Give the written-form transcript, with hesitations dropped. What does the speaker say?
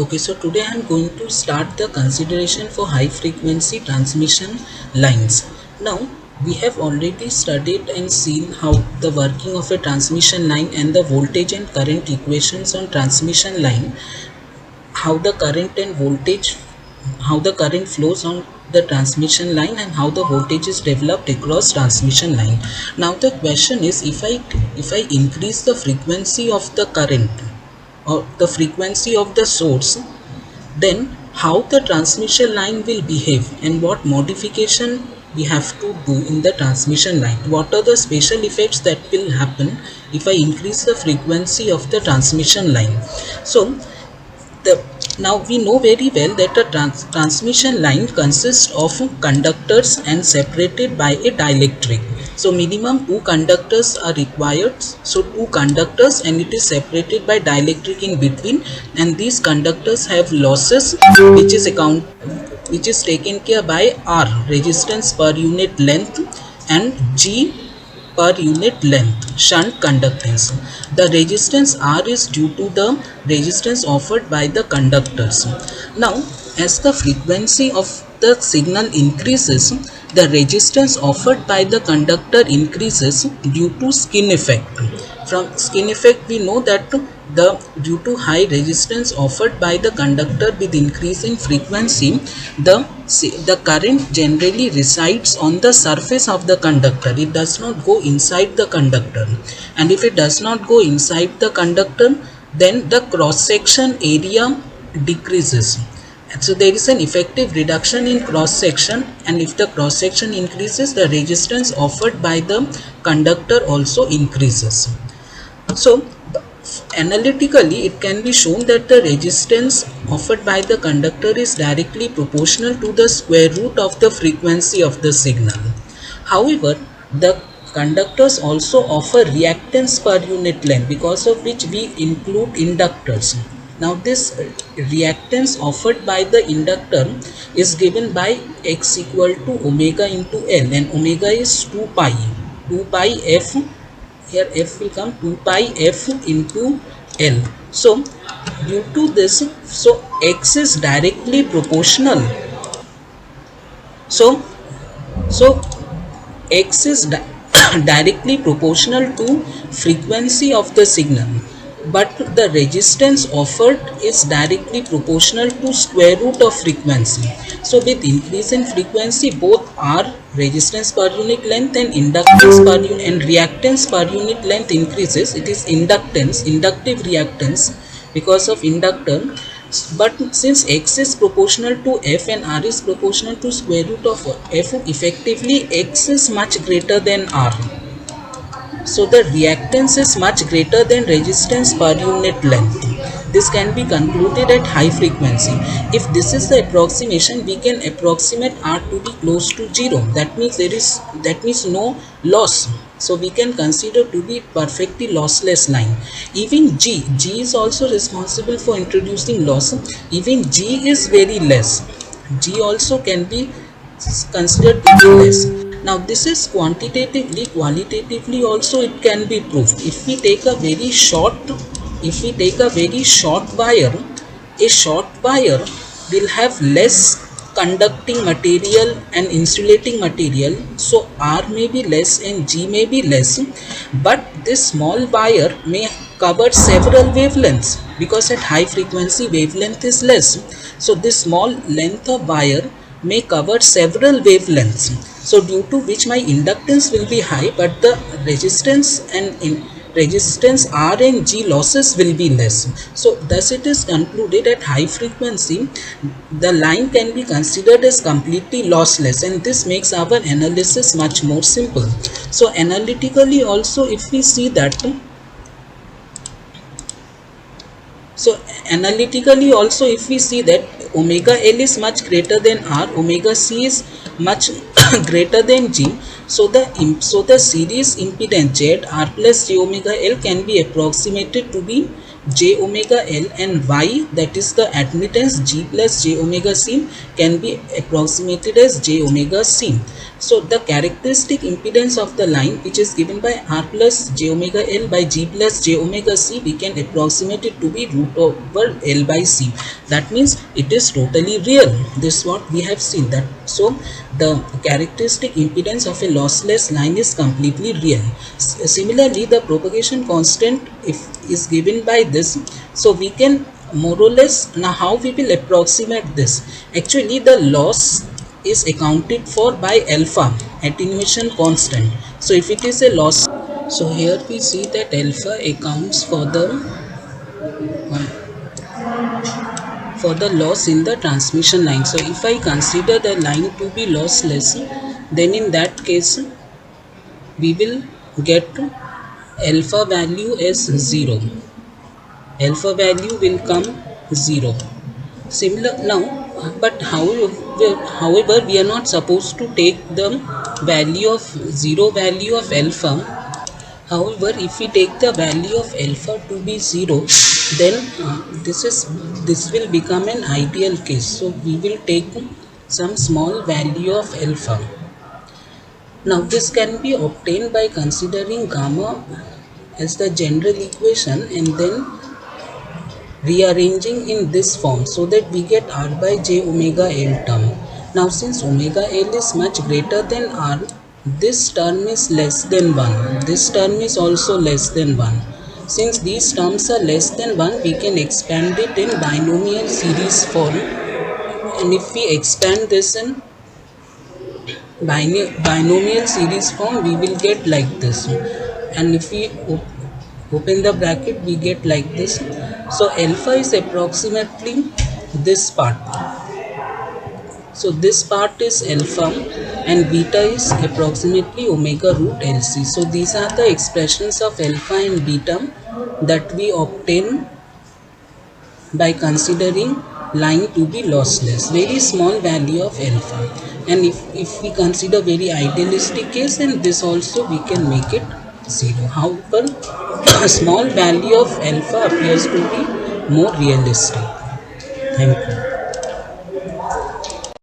Okay, so today I am going to start the consideration for high frequency transmission lines. Now, we have already studied and seen how the working of a transmission line and the voltage and current equations on transmission line, how the current and voltage, how the current flows on the transmission line and how the voltage is developed across transmission line. Now the question is, if I increase the frequency of the current or the frequency of the source, then how the transmission line will behave and what modification we have to do in the transmission line, what are the special effects that will happen if I increase the frequency of the transmission line. So the now we know very well that a transmission line consists of conductors and separated by a dielectric. So minimum two conductors are required. So two conductors, and it is separated by dielectric in between, and these conductors have losses which is taken care by R, resistance per unit length, and G, per unit length, shunt conductance. The resistance R is due to the resistance offered by the conductors. Now, as the frequency of the signal increases, the resistance offered by the conductor increases due to skin effect. From skin effect, we know that the due to high resistance offered by the conductor with increasing frequency, the current generally resides on the surface of the conductor. It does not go inside the conductor, and if it does not go inside the conductor, then the cross section area decreases. So there is an effective reduction in cross section, and if the cross section increases, the resistance offered by the conductor also increases. So analytically, it can be shown that the resistance offered by the conductor is directly proportional to the square root of the frequency of the signal. However, the conductors also offer reactance per unit length, because of which we include inductors. Now this reactance offered by the inductor is given by x equal to omega into L, and omega is 2 pi f. Here f will come 2 pi f into L. So due to this, so x is directly proportional. So x is directly proportional to frequency of the signal, but the resistance offered is directly proportional to square root of frequency. So with increase in frequency, both R, resistance per unit length, and inductance per unit and reactance per unit length increases. It is inductive reactance because of inductor. But since x is proportional to f and r is proportional to square root of f, effectively x is much greater than r. So the reactance is much greater than resistance per unit length. This can be concluded at high frequency. If this is the approximation, we can approximate R to be close to 0. That means no loss. So we can consider to be perfectly lossless line. Even G is also responsible for introducing loss. Even G is very less. G also can be considered to be less. Now this is quantitatively. Qualitatively also it can be proved. If we take a very short wire, a short wire will have less conducting material and insulating material, so R may be less and G may be less, but this small wire may cover several wavelengths, because at high frequency wavelength is less. So this small length of wire may cover several wavelengths, so due to which my inductance will be high, but the resistance R and G losses will be less. So thus it is concluded at high frequency the line can be considered as completely lossless, and this makes our analysis much more simple. So analytically also, if we see that, if we see that omega L is much greater than R, omega C is much greater than G, so the series impedance Z, R plus J omega L, can be approximated to be J omega L, and Y, that is the admittance, G plus J omega C, can be approximated as J omega C. So the characteristic impedance of the line, which is given by r plus j omega l by g plus j omega c, we can approximate it to be root over l by c. That means it is totally real. This is what we have seen, that so the characteristic impedance of a lossless line is completely real. Similarly, the propagation constant if is given by this, so we can more or less, now how we will approximate this. Actually the loss is accounted for by alpha, attenuation constant. So if it is a loss, so here we see that alpha accounts for the loss in the transmission line. So if I consider the line to be lossless, then in that case we will get alpha value as 0. Alpha value will come 0. Similar now, but however we are not supposed to take the value of 0 value of alpha. However, if we take the value of alpha to be 0, then this will become an ideal case. So we will take some small value of alpha. Now this can be obtained by considering gamma as the general equation and then rearranging in this form, so that we get r by j omega l term. Now since omega l is much greater than r, this term is less than 1. This term is also less than 1. Since these terms are less than 1, we can expand it in binomial series form. And if we expand this in binomial series form, we will get like this. And if we open the bracket, we get like this. So alpha is approximately this part. So this part is alpha and beta is approximately omega root LC. So these are the expressions of alpha and beta that we obtain by considering line to be lossless, very small value of alpha. And if we consider very idealistic case, and this also we can make it 0. However, a small value of alpha appears to be more realistic. Thank you.